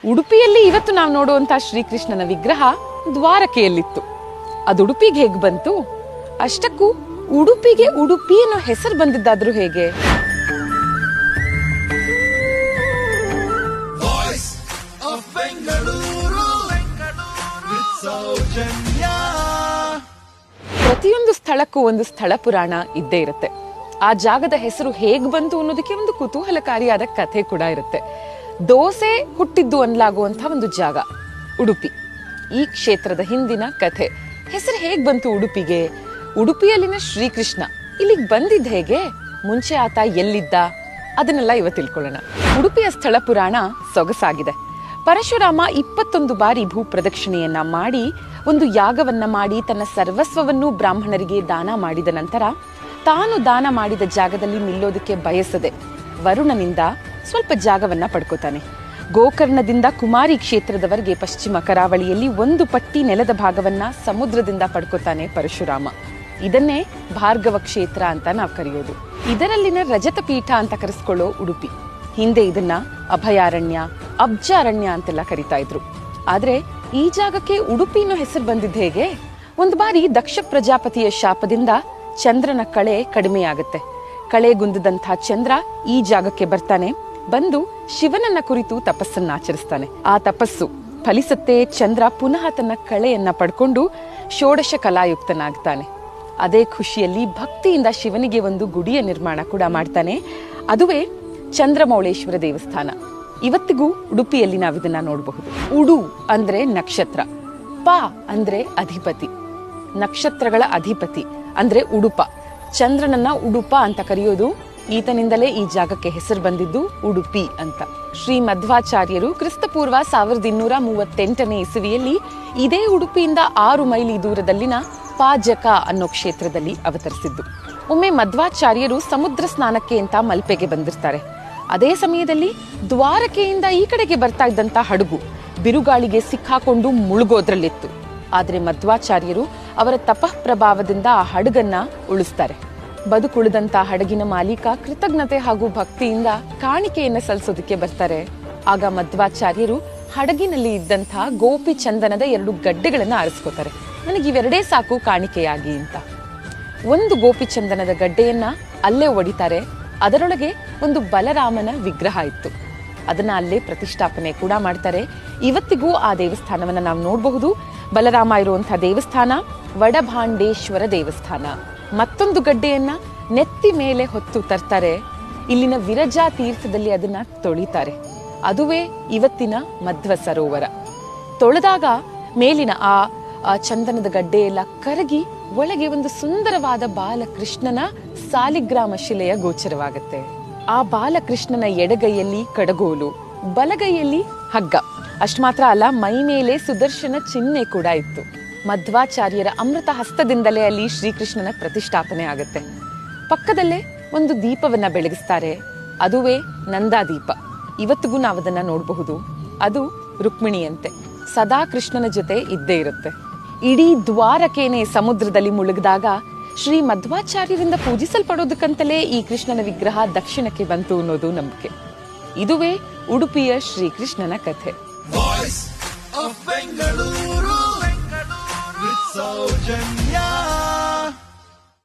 ಉಡುಪಿಯಲ್ಲಿ ಇವತ್ತು ನಾವು ನೋಡುವಂತಹ ಶ್ರೀಕೃಷ್ಣನ ವಿಗ್ರಹ ದ್ವಾರಕೆಯಲ್ಲಿತ್ತು. ಅದು ಉಡುಪಿಗೆ ಹೇಗೆ ಬಂತು? ಅಷ್ಟಕ್ಕೂ ಉಡುಪಿಗೆ ಉಡುಪಿ ಅನ್ನೋ ಹೆಸರು ಬಂದಿದ್ದಾದ್ರೂ ಹೇಗೆ? ಪ್ರತಿಯೊಂದು ಸ್ಥಳಕ್ಕೂ ಒಂದು ಸ್ಥಳ ಪುರಾಣ ಇದ್ದೇ ಇರುತ್ತೆ. ಆ ಜಾಗದ ಹೆಸರು ಹೇಗ್ ಬಂತು ಅನ್ನೋದಕ್ಕೆ ಒಂದು ಕುತೂಹಲಕಾರಿಯಾದ ಕಥೆ ಕೂಡ ಇರುತ್ತೆ. ದೋಸೆ ಹುಟ್ಟಿದ್ದು ಅನ್ಲಾಗುವಂತಹ ಒಂದು ಜಾಗ ಉಡುಪಿ. ಈ ಕ್ಷೇತ್ರದ ಹಿಂದಿನ ಕಥೆ, ಹೆಸರು ಹೇಗ್ ಬಂತು ಉಡುಪಿಗೆ? ಉಡುಪಿಯಲ್ಲಿನ ಶ್ರೀಕೃಷ್ಣ ಇಲ್ಲಿಗೆ ಬಂದಿದ್ದ ಹೇಗೆ? ಮುಂಚೆ ಆತ ಎಲ್ಲಿದ್ದ? ಅದನ್ನೆಲ್ಲ ಇವತ್ತು ತಿಳ್ಕೊಳ್ಳೋಣ. ಉಡುಪಿಯ ಸ್ಥಳ ಪುರಾಣ ಸೊಗಸಾಗಿದೆ. ಪರಶುರಾಮ 21 ಬಾರಿ ಭೂ ಪ್ರದಕ್ಷಿಣೆಯನ್ನ ಮಾಡಿ ಒಂದು ಯಾಗವನ್ನ ಮಾಡಿ ತನ್ನ ಸರ್ವಸ್ವವನ್ನು ಬ್ರಾಹ್ಮಣರಿಗೆ ದಾನ ಮಾಡಿದ ನಂತರ ತಾನು ದಾನ ಮಾಡಿದ ಜಾಗದಲ್ಲಿ ನಿಲ್ಲೋದಕ್ಕೆ ಬಯಸದೆ ವರುಣನಿಂದ ಸ್ವಲ್ಪ ಜಾಗವನ್ನ ಪಡ್ಕೋತಾನೆ. ಗೋಕರ್ಣದಿಂದ ಕುಮಾರಿ ಕ್ಷೇತ್ರದವರೆಗೆ ಪಶ್ಚಿಮ ಕರಾವಳಿಯಲ್ಲಿ ಒಂದು ಪಟ್ಟಿ ನೆಲದ ಭಾಗವನ್ನ ಸಮುದ್ರದಿಂದ ಪಡ್ಕೋತಾನೆ ಪರಶುರಾಮ. ಇದನ್ನೇ ಭಾರ್ಗವ ಕ್ಷೇತ್ರ ಅಂತ ನಾವು ಕರೆಯೋದು. ಇದರಲ್ಲಿನ ರಜತ ಪೀಠ ಅಂತ ಕರೆಸ್ಕೊಳ್ಳೋ ಉಡುಪಿ. ಹಿಂದೆ ಇದನ್ನ ಅಭಯಾರಣ್ಯ, ಅಬ್ಜಾರಣ್ಯ ಅಂತೆಲ್ಲ ಕರಿತಾ ಇದ್ರು. ಆದ್ರೆ ಈ ಜಾಗಕ್ಕೆ ಉಡುಪಿ ಅನ್ನೋ ಹೆಸರು ಬಂದಿದ್ದ ಹೇಗೆ? ಒಂದು ಬಾರಿ ದಕ್ಷ ಪ್ರಜಾಪತಿಯ ಶಾಪದಿಂದ ಚಂದ್ರನ ಕಳೆ ಕಡಿಮೆಯಾಗುತ್ತೆ. ಕಳೆಗುಂದದಂಥ ಚಂದ್ರ ಈ ಜಾಗಕ್ಕೆ ಬರ್ತಾನೆ. ಬಂದು ಶಿವನನ್ನ ಕುರಿತು ತಪಸ್ಸನ್ನ ಆಚರಿಸ್ತಾನೆ. ಆ ತಪಸ್ಸು ಫಲಿಸುತ್ತೆ. ಚಂದ್ರ ಪುನಃ ತನ್ನ ಕಳೆಯನ್ನ ಪಡ್ಕೊಂಡು ಷೋಡಶ ಕಲಾಯುಕ್ತನಾಗ್ತಾನೆ. ಅದೇ ಖುಷಿಯಲ್ಲಿ ಭಕ್ತಿಯಿಂದ ಶಿವನಿಗೆ ಒಂದು ಗುಡಿಯ ನಿರ್ಮಾಣ ಕೂಡ ಮಾಡ್ತಾನೆ. ಅದುವೇ ಚಂದ್ರಮೌಳೇಶ್ವರ ದೇವಸ್ಥಾನ. ಇವತ್ತಿಗೂ ಉಡುಪಿಯಲ್ಲಿ ನಾವಿದನ್ನ ನೋಡಬಹುದು. ಉಡು ಅಂದ್ರೆ ನಕ್ಷತ್ರ, ಪ ಅಂದ್ರೆ ಅಧಿಪತಿ, ನಕ್ಷತ್ರಗಳ ಅಧಿಪತಿ ಅಂದ್ರೆ ಉಡುಪ. ಚಂದ್ರನನ್ನ ಉಡುಪ ಅಂತ ಕರೆಯೋದು. ಈತನಿಂದಲೇ ಈ ಜಾಗಕ್ಕೆ ಹೆಸರು ಬಂದಿದ್ದು ಉಡುಪಿ ಅಂತ. ಶ್ರೀ ಮಧ್ವಾಚಾರ್ಯರು ಕ್ರಿಸ್ತಪೂರ್ವ 1238ನೇ ಇಸವಿಯಲ್ಲಿ ಇದೇ ಉಡುಪಿಯಿಂದ 6 ಮೈಲಿ ದೂರದಲ್ಲಿನ ಪಾಜಕ ಅನ್ನೋ ಕ್ಷೇತ್ರದಲ್ಲಿ ಅವತರಿಸಿದ್ದು. ಒಮ್ಮೆ ಮಧ್ವಾಚಾರ್ಯರು ಸಮುದ್ರ ಸ್ನಾನಕ್ಕೆ ಅಂತ ಮಲ್ಪೆಗೆ ಬಂದಿರ್ತಾರೆ. ಅದೇ ಸಮಯದಲ್ಲಿ ದ್ವಾರಕೆಯಿಂದ ಈ ಕಡೆಗೆ ಬರ್ತಾ ಇದ್ದಂತ ಹಡಗು ಬಿರುಗಾಳಿಗೆ ಸಿಕ್ಕಾಕೊಂಡು ಮುಳುಗೋದ್ರಲ್ಲಿತ್ತು. ಆದ್ರೆ ಮಧ್ವಾಚಾರ್ಯರು ಅವರ ತಪಃ ಪ್ರಭಾವದಿಂದ ಆ ಹಡಗನ್ನ ಉಳಿಸ್ತಾರೆ. ಬದುಕುಳಿದಂತ ಹಡಗಿನ ಮಾಲೀಕ ಕೃತಜ್ಞತೆ ಹಾಗೂ ಭಕ್ತಿಯಿಂದ ಕಾಣಿಕೆಯನ್ನ ಸಲ್ಲಿಸೋದಕ್ಕೆ ಬರ್ತಾರೆ. ಆಗ ಮಧ್ವಾಚಾರ್ಯರು ಹಡಗಿನಲ್ಲಿ ಇದ್ದಂತಹ ಗೋಪಿ ಚಂದನದ 2 ಗಡ್ಡೆಗಳನ್ನ ಆರಿಸ್ಕೋತಾರೆ. ನನಗೆ ಇವೆರಡೇ ಸಾಕು ಕಾಣಿಕೆಯಾಗಿ ಅಂತ. ಒಂದು ಗೋಪಿ ಚಂದನದ ಗಡ್ಡೆಯನ್ನ ಅಲ್ಲೇ ಒಡಿತಾರೆ. ಅದರೊಳಗೆ ಒಂದು ಬಲರಾಮನ ವಿಗ್ರಹ ಇತ್ತು. ಅದನ್ನ ಅಲ್ಲೇ ಪ್ರತಿಷ್ಠಾಪನೆ ಕೂಡ ಮಾಡ್ತಾರೆ. ಇವತ್ತಿಗೂ ಆ ದೇವಸ್ಥಾನವನ್ನ ನಾವು ನೋಡಬಹುದು. ಬಲರಾಮ ಇರುವಂತಹ ದೇವಸ್ಥಾನ ವಡಭಾಂಡೇಶ್ವರ ದೇವಸ್ಥಾನ. ಮತ್ತೊಂದು ಗಡ್ಡೆಯನ್ನ ನೆತ್ತಿ ಮೇಲೆ ಹೊತ್ತು ತರ್ತಾರೆ. ಇಲ್ಲಿನ ವಿರಜಾ ತೀರ್ಥದಲ್ಲಿ ಅದನ್ನ ತೊಳಿತಾರೆ. ಅದುವೇ ಇವತ್ತಿನ ಮಧ್ವ ಸರೋವರ. ತೊಳೆದಾಗ ಮೇಲಿನ ಆ ಚಂದನದ ಗಡ್ಡೆ ಎಲ್ಲ ಕರಗಿ ಒಳಗೆ ಒಂದು ಸುಂದರವಾದ ಬಾಲಕೃಷ್ಣನ ಸಾಲಿಗ್ರಾಮ ಶಿಲೆಯ ಗೋಚರವಾಗುತ್ತೆ. ಆ ಬಾಲಕೃಷ್ಣನ ಎಡಗೈಯಲ್ಲಿ ಕಡಗೋಲು, ಬಲಗೈಯಲ್ಲಿ ಹಗ್ಗ. ಅಷ್ಟು ಮಾತ್ರ ಅಲ್ಲ, ಮೈ ಮೇಲೆ ಸುದರ್ಶನ ಚಿಹ್ನೆ ಕೂಡ ಇತ್ತು. ಮಧ್ವಾಚಾರ್ಯರ ಅಮೃತ ಹಸ್ತದಿಂದಲೇ ಅಲ್ಲಿ ಶ್ರೀಕೃಷ್ಣನ ಪ್ರತಿಷ್ಠಾಪನೆ ಆಗುತ್ತೆ. ಪಕ್ಕದಲ್ಲೇ ಒಂದು ದೀಪವನ್ನ ಬೆಳಗಿಸ್ತಾರೆ. ಅದುವೇ ನಂದಾದೀಪ. ಇವತ್ತಿಗೂ ನಾವದನ್ನ ನೋಡಬಹುದು. ಅದು ರುಕ್ಮಿಣಿಯಂತೆ ಸದಾ ಕೃಷ್ಣನ ಜೊತೆ ಇದ್ದೇ ಇರುತ್ತೆ. ಇಡೀ ದ್ವಾರಕೆನೇ ಸಮುದ್ರದಲ್ಲಿ ಮುಳುಗಿದಾಗ ಶ್ರೀ ಮಧ್ವಾಚಾರ್ಯರಿಂದ ಪೂಜಿಸಲ್ಪಡೋದಕ್ಕಂತಲೇ ಈ ಕೃಷ್ಣನ ವಿಗ್ರಹ ದಕ್ಷಿಣಕ್ಕೆ ಬಂತು ಅನ್ನೋದು ನಂಬಿಕೆ. ಇದುವೇ ಉಡುಪಿಯ ಶ್ರೀಕೃಷ್ಣನ ಕಥೆ.